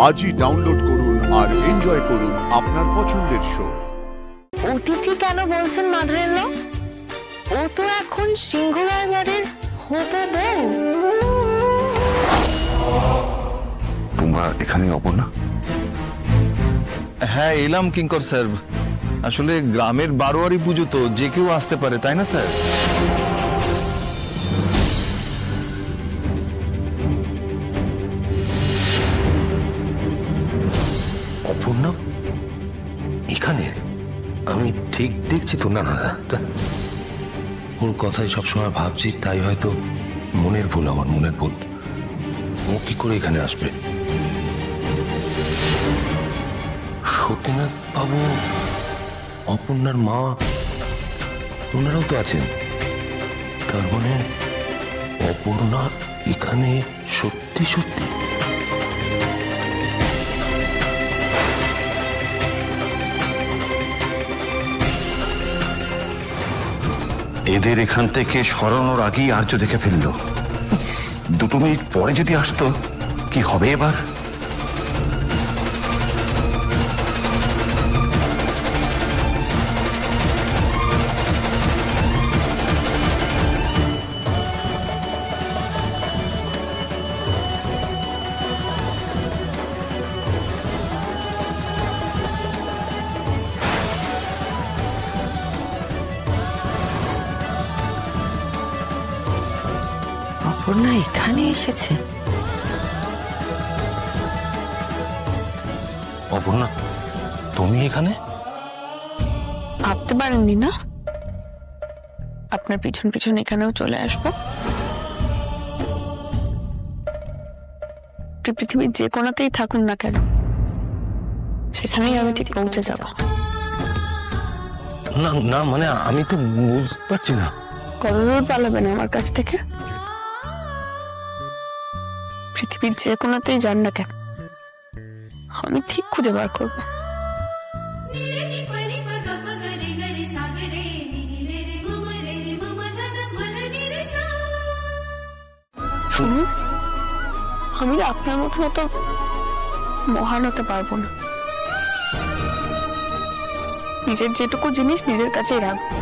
আজই ডাউনলোড করুন আর এনজয় করুন আপনার পছন্দের শো। অতিথি কেন বলছেন মাধুরেল্লা? ও তো এখন সিংহরায় বাড়ির হবু বউ। তোমরা এখানে অপর্ণা? হ্যাঁ এলাম কিঙ্কর স্যার, আসলে গ্রামের বারোয়ারি পুজো তো যে কেউ আসতে পারে, তাই না স্যার? অপর্ণা এখানে? আমি ঠিক দেখছি তো? না না না, ওর কথাই সবসময় ভাবছি, তাই হয়তো মনের ভুল, আমার মনের ভুল। ও কি করে এখানে আসবে? সতীনাথ বাবু, অপর্ণার মা, ওনারাও তো আছেন। তার মানে অপর্ণা এখানে সত্যি সত্যি? এদের এখান থেকে সরানোর আগেই আর্য দেখে ফেললো। 2 মিনিট পরে যদি আসতো, কি হবে এবার? অপর্ণা এখানে এসেছে? অপর্ণা তুমি এখানে? ভাবতে পারেননি না আপনার পিছন পিছন এখানেও চলে আসবো? পৃথিবীর যে কোনাতেই থাকুন না কেন, সেখানেই আমি ঠিক পৌঁছে যাব। না না, মানে আমি তো বুঝতে পারছি না। কতদূর পালাবেন আমার কাছ থেকে? পৃথিবীর যে কোনাতেই যান না কেন, আমি ঠিক খুঁজে বার করবো। শুনুন, আমি আপনার মতো মতো মহান হতে পারবো না। নিজের যেটুকু জিনিস নিজের কাছেই রাখবো,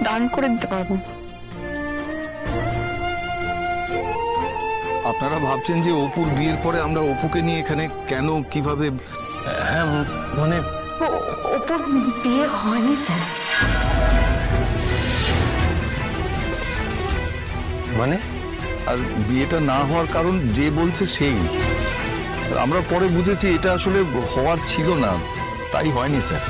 দান করে দিতে পারবো। আপনারা ভাবছেন যে অপুর বিয়ের পরে আমরা অপুকে নিয়ে এখানে কেন, কিভাবে? হ্যাঁ মানে অপুর বিয়ে হয়নি স্যার। মানে আর বিয়েটা না হওয়ার কারণ যে বলছে সেই। আমরা পরে বুঝেছি এটা আসলে হওয়ার ছিল না, তাই হয়নি স্যার।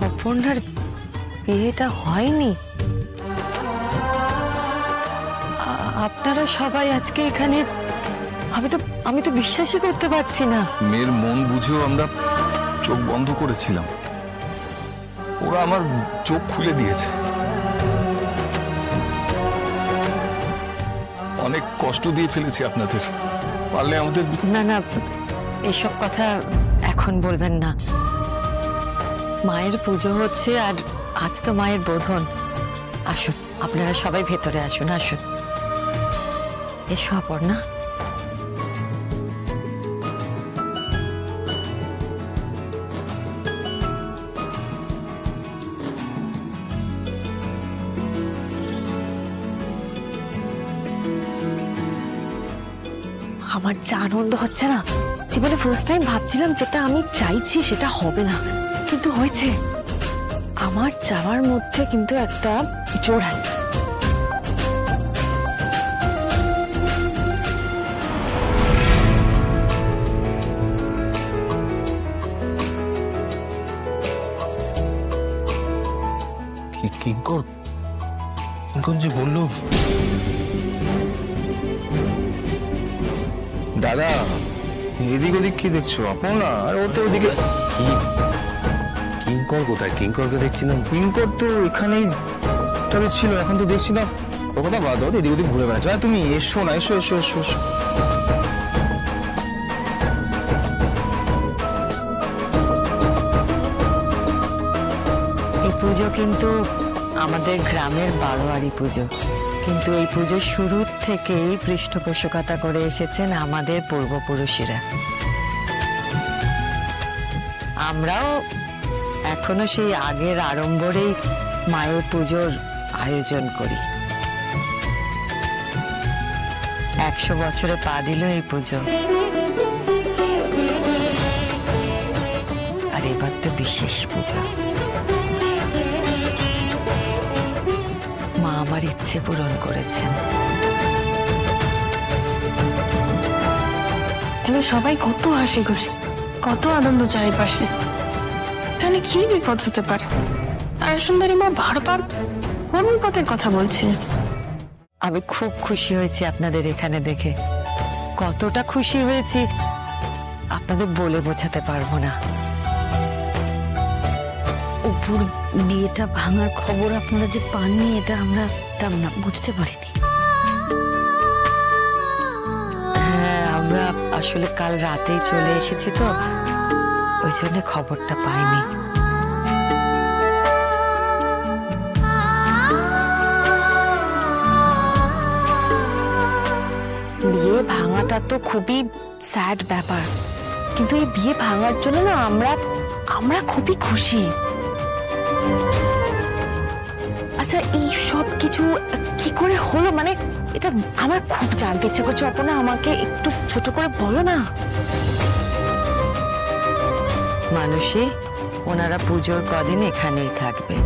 অপর্ণার বিয়েটা হয়নি? আপনারা সবাই আজকে এখানে? আমি তো বিশ্বাসই করতে পারছি না। মেয়ের মন বুঝেও আমরা চোখ বন্ধ করেছিলাম, ওরা আমার চোখ খুলে দিয়েছে। অনেক কষ্ট দিয়ে ফেলেছি আপনাদের, পারলে আমাদের। না না, এসব কথা এখন বলবেন না। মায়ের পুজো হচ্ছে, আর আজ তো মায়ের বোধন। আসুন, আপনারা সবাই ভেতরে আসুন, আসুন। এসো অপর্ণা। আমার যা আনন্দ হচ্ছে না, জীবনে ফার্স্ট টাইম ভাবছিলাম যেটা আমি চাইছি সেটা হবে না, কিন্তু হয়েছে। আমার চাওয়ার মধ্যে কিন্তু একটা জোর আছে। কিঙ্কর যে বললো। দাদা এদিক ওদিক কি দেখছো? অপর্ণা আর ও তো ওদিকে। কিঙ্কর কোথায়? কিঙ্করকে দেখছি না। কিঙ্কর তো এখানেই একটা বেশ ছিল, এখন তো দেখছি না। ও কথা বাদ দাও, এদিক ওদিক ঘুরে বেড়াচ্ছে। তুমি এসো না, এসো এসো এসো এসো। এই পুজো কিন্তু আমাদের গ্রামের বারোয়ারি পুজো, কিন্তু এই পুজোর শুরুর থেকেই পৃষ্ঠপোষকতা করে এসেছেন আমাদের পূর্বপুরুষেরা। আমরাও এখনো সেই আগের আড়ম্বরেই মায়ের পুজোর আয়োজন করি। 100 বছরে পা দিল এই পুজো, আর এবার তো বিশেষ পুজো। মা আমার ইচ্ছে পূরণ করেছেন। সবাই কত হাসি খুশি, কত আনন্দ চারিপাশে। এখানে কি বিপদ হতে পারে? আর সুন্দরী মা বারবার কোন বিপদের কথা বলছে? আমি খুব খুশি হয়েছি আপনাদের এখানে দেখে। কতটা খুশি হয়েছি আপনাদের বলে বোঝাতে পারবো না। অপুর বিয়েটা ভাঙার খবর আপনারা যে পাননি, এটা আমরা বুঝতে পারিনি। হ্যাঁ, আমরা আসলে কাল রাতেই চলে এসেছি, তো ওই জন্য খবরটা পাইনি। বিয়ে ভাঙাটা তো খুবই স্যাড ব্যাপার, কিন্তু এই বিয়ে ভাঙার জন্য না আমরা খুবই খুশি। আচ্ছা, এই সব কিছু কি করে হলো? মানে এটা আমার খুব জানতে ইচ্ছে করছে। অপর্ণা, আমাকে একটু ছোট করে বলো না। মানুষই ওনারা পুজোর কদিন এখানেই থাকবে,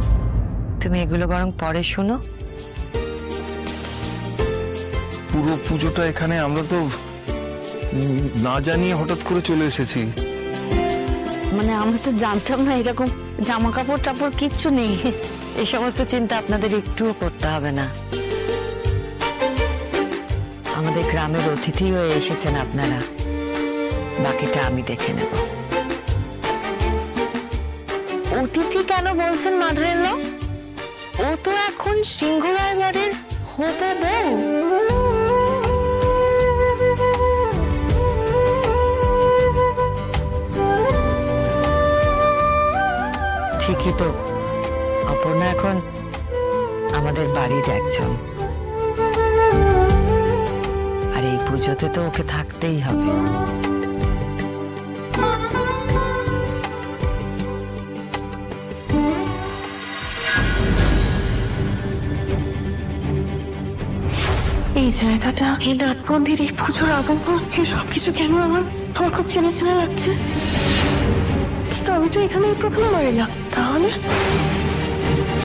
তুমি এগুলো বরং পরে শোনো। পুরো পুজোটা এখানে আমরা তো না জানিয়ে হঠাৎ করে চলে এসেছি। মানে আমরা তো জানতাম না এরকম জামা কাপড় টাপড় কিচ্ছু নেই। এই সমস্ত চিন্তা আপনাদের একটুও করতে হবে না। আমাদের গ্রামের অতিথি হয়ে এসেছেন আপনারা, বাকিটা আমি দেখে নেব। অতিথি কেন বলছেন মাধুরের? ও তো এখন সিংহরায় বাড়ির হবু বউ। ঠিকই তো, অপর্ণা এখন আমাদের বাড়ির একজন, আর এই পুজোতে তো ওকে থাকতেই হবে। এই জায়গাটা, এই নাট মন্দির, এই পুজোর আবহাওয়া, এই সবকিছু কেন আমার খুব চেনা চেনা লাগছে। কিন্তু আমি তো এখানে প্রথমবার এলাম, তাহলে